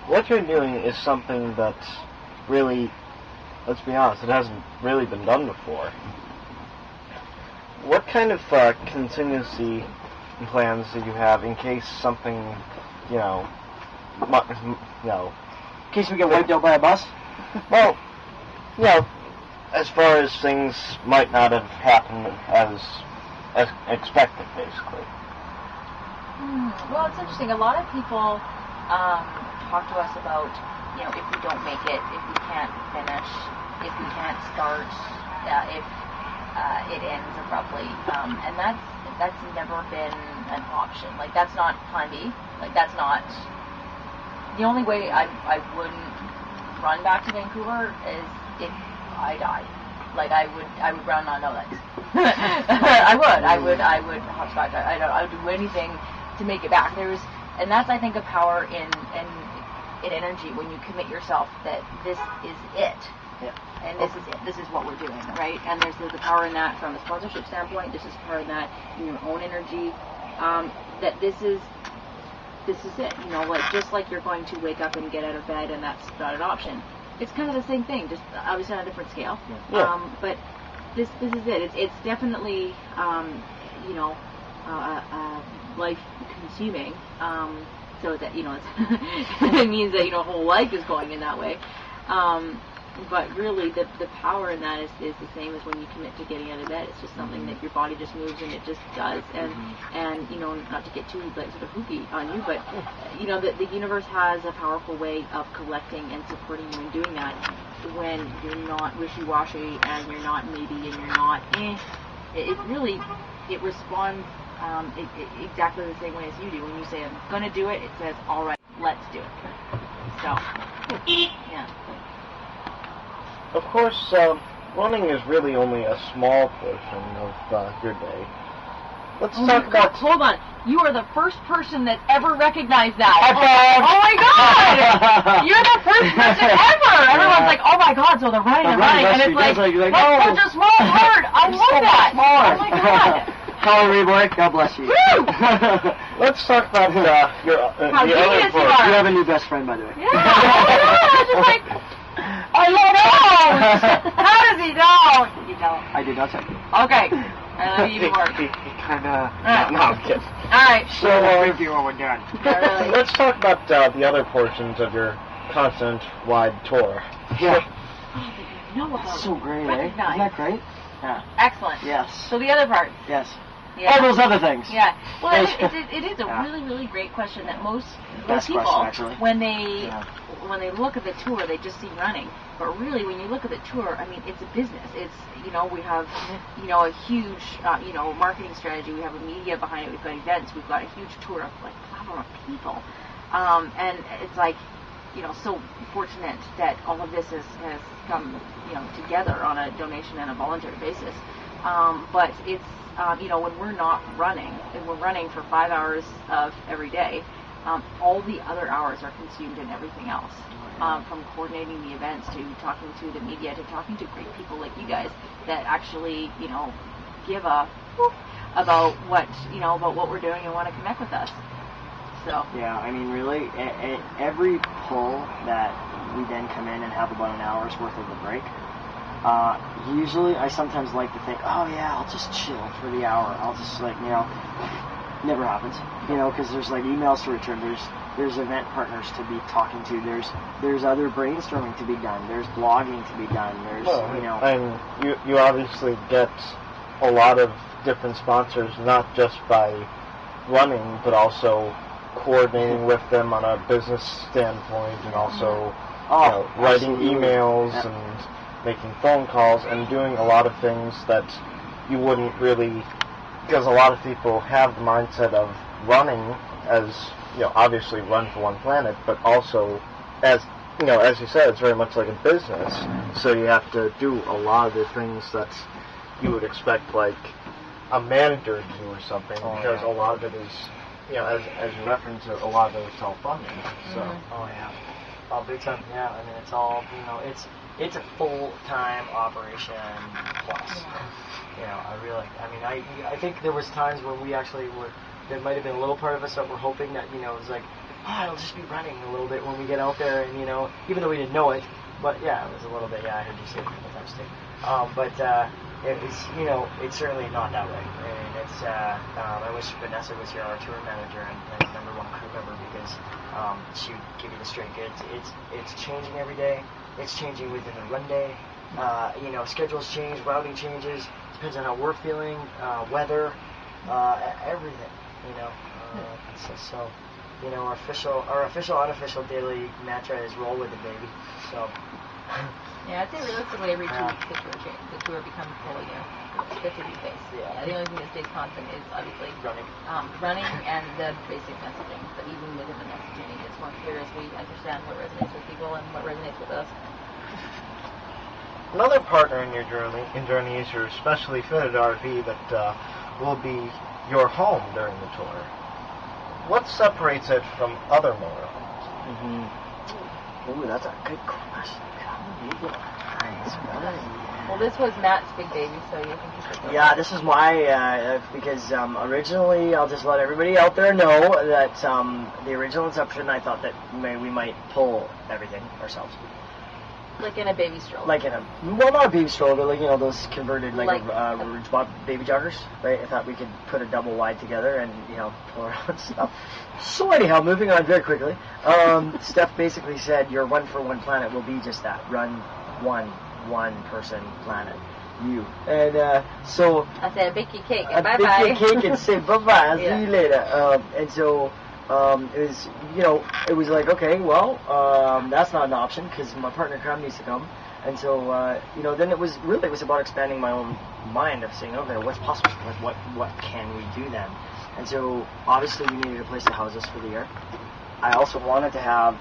what you're doing is something that really, let's be honest, it hasn't really been done before. What kind of contingency plans do you have in case something, in case we get wiped out by a bus? Well, as far as things might not have happened as expected, basically. Well, it's interesting. A lot of people talk to us about, if we don't make it, if we can't finish, if we can't start, if it ends abruptly, and that's never been an option. Like, that's not plan B. Like, that's not the only way I wouldn't run back to Vancouver is if I died. Like, I would run on no legs. I would hopscotch. I would do anything to make it back. And that's, I think, a power in energy when you commit yourself that this is it. Yeah. And this is it. This is what we're doing, right? And there's the power in that from a sponsorship standpoint. This is power in that in your own energy. That this is it. Like, just like you're going to wake up and get out of bed, and that's not an option. It's kind of the same thing, just obviously on a different scale. Yeah. But this is it. It's definitely life consuming. So that it means that whole life is going in that way. But really, the power in that is the same as when you commit to getting out of bed. It's just something that your body just moves and it just does. And not to get too sort of hoopy on you, but the universe has a powerful way of collecting and supporting you in doing that. When you're not wishy-washy and you're not maybe and you're not it responds exactly the same way as you do. When you say I'm gonna do it, it says all right, let's do it. So yeah. Of course, running is really only a small portion of your day. Let's talk about... Hold on. You are the first person that ever recognized that. High five! Oh my God! You're the first person ever! Everyone's like, oh my God, so they're running. And it's like such a small part. I love that. Oh my God. Sorry, boy. God bless you. Woo! Let's talk about your How the genius other you are. You have a new best friend, by the way. Yeah. I was just like, oh, he knows! How does he know? Did you tell him? I did not say. Okay. I love you even more. He kind of... No, I'm kidding. Alright. So, if you when we're done. Really. Let's talk about the other portions of your continent-wide tour. Yeah. That's so great, eh? Isn't that great? Yeah. Excellent. Yes. So the other part. Yes. Yeah. All those other things. Yeah. Well, it is a really, really great question that most people, question, when they look at the tour, they just see running. But really, when you look at the tour, I mean, it's a business. It's, we have, a huge, marketing strategy. We have a media behind it. We've got events. We've got a huge tour of, like, platform of people. And it's like, so fortunate that all of this has come, together on a donation and a voluntary basis. But it's, when we're not running, and we're running for 5 hours of every day, all the other hours are consumed in everything else. From coordinating the events to talking to the media to talking to great people like you guys that actually, give a about what we're doing and want to connect with us. So. Yeah, I mean, really, every pull that we then come in and have about an hour's worth of a break. Usually, I sometimes like to think, oh yeah, I'll just chill for the hour. I'll just never happens, because there's like emails to return. There's event partners to be talking to. There's other brainstorming to be done. There's blogging to be done. There's and you obviously get a lot of different sponsors, not just by running, but also coordinating with them on a business standpoint, and also writing emails and making phone calls and doing a lot of things that you wouldn't really, because a lot of people have the mindset of running as, obviously run for one planet, but also as you said, it's very much like a business, so you have to do a lot of the things that you would expect like a manager to do or something, because a lot of it is, as you referenced, a lot of it is self-funding. So. Big time. Yeah, I mean, it's all, it's a full-time operation plus. I think there was times when we actually there might have been a little part of us that were hoping that, it was like, it'll just be running a little bit when we get out there, and even though we didn't know it, but yeah, it was a little bit. Yeah, I heard you say it a couple times too. But it was, it's certainly not that way. And it's, I wish Vanessa was here, our tour manager and number one crew member, because she would give you the straight goods. It's changing every day. It's changing within the run day. Schedules change, routing changes. Depends on how we're feeling, weather, everything. Our official, unofficial daily mantra is roll with it, baby. So. Yeah, I'd say realistically every 2 weeks the tour becomes fully, 50 pace. Yeah, the only thing that stays constant is obviously running and the basic messaging. But even within the messaging, it's more clear as we understand what resonates with people and what resonates with us. Another partner in your journey is your specially fitted RV that will be your home during the tour. What separates it from other motorhomes? Mm-hmm. Ooh, that's a good question. Well, this was Matt's big baby, so you think you should go. Yeah, this is my, because originally, I'll just let everybody out there know that the original inception, I thought that we might pull everything ourselves. Like in a baby stroller. Not a baby stroller, but those converted, baby joggers, right? I thought we could put a double wide together and, pull around stuff. So anyhow, moving on very quickly, Steph basically said your one for one planet will be just that, run one person planet. You. And so... I said, bake your cake and bye-bye. Bake your cake and say bye-bye, I'll see you later. And so... it was like, okay, well, that's not an option because my partner Cram needs to come. And so, then it was about expanding my own mind of saying, okay, what's possible? Like, what can we do then? And so, obviously, we needed a place to house us for the year. I also wanted to have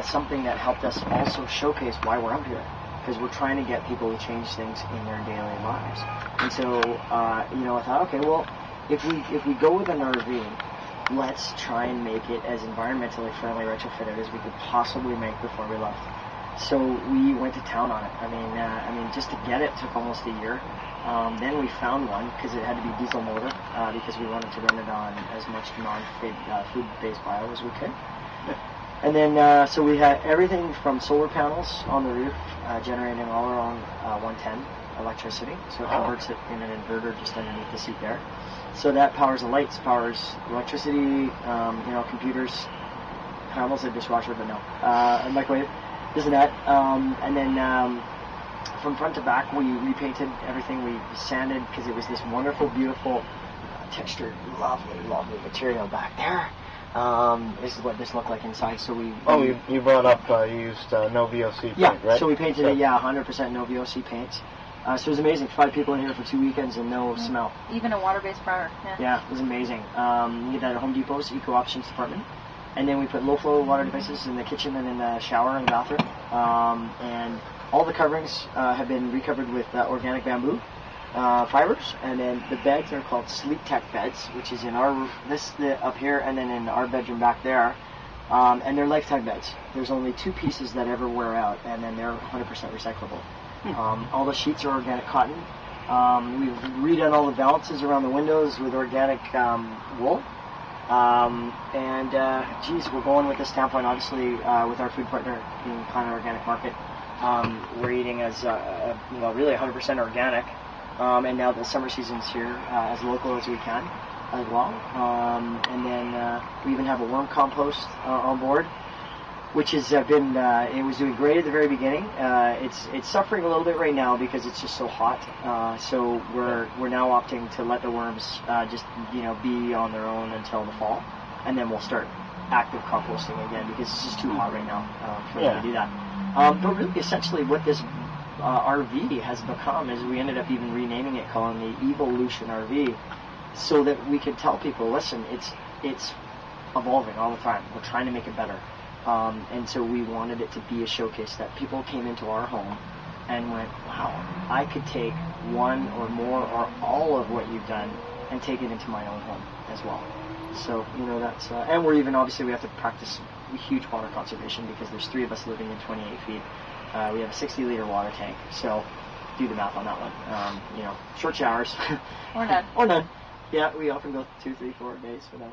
something that helped us also showcase why we're up here, because we're trying to get people to change things in their daily lives. And so, I thought, okay, well, if we go with an RV, let's try and make it as environmentally friendly retrofitted as we could possibly make before we left. So we went to town on it. I mean, just to get it took almost a year. Then we found one because it had to be diesel motor because we wanted to run it on as much food-based bio as we could. And then so we had everything from solar panels on the roof, generating all our own 110 electricity. So it converts it in an inverter just underneath the seat there. So that powers the lights, powers electricity, computers, almost a dishwasher, but no, a microwave, this and that. And then from front to back, we repainted everything. We sanded because it was this wonderful, beautiful, textured, lovely material back there. This is what this looked like inside. So you brought up you used no VOC paint, right? So we painted it, 100% no VOC paint. So it was amazing. 5 people in here for 2 weekends and no smell. Even a water-based primer. Yeah, it was amazing. We did that at Home Depot's Eco Options department. And then we put low-flow water devices in the kitchen and in the shower and the bathroom. And all the coverings have been recovered with organic bamboo fibers. And then the beds are called Sleep Tech beds, which is in our roof, up here, and then in our bedroom back there. And they're lifetime beds. There's only 2 pieces that ever wear out, and then they're 100% recyclable. All the sheets are organic cotton. We've redone all the valances around the windows with organic wool. We're going with the standpoint, obviously, with our food partner being Planet Organic Market. We're eating as really 100% organic. And now the summer season's here, as local as we can as well. And then we even have a worm compost on board, which has been, it was doing great at the very beginning. It's suffering a little bit right now because it's just so hot. So we're now opting to let the worms just be on their own until the fall, and then we'll start active composting again because it's just too hot right now for them to do that. But really, essentially, what this RV has become is we ended up even renaming it, calling the Evolution RV, so that we could tell people, listen, it's evolving all the time. We're trying to make it better. And so we wanted it to be a showcase that people came into our home and went, wow, I could take one or more or all of what you've done and take it into my own home as well. So, that's, and we're even, obviously, we have to practice huge water conservation because there's 3 of us living in 28 feet. We have a 60-liter water tank, so do the math on that one. Short showers. Or none. Or none. Yeah, we often go 2, 3, 4 days without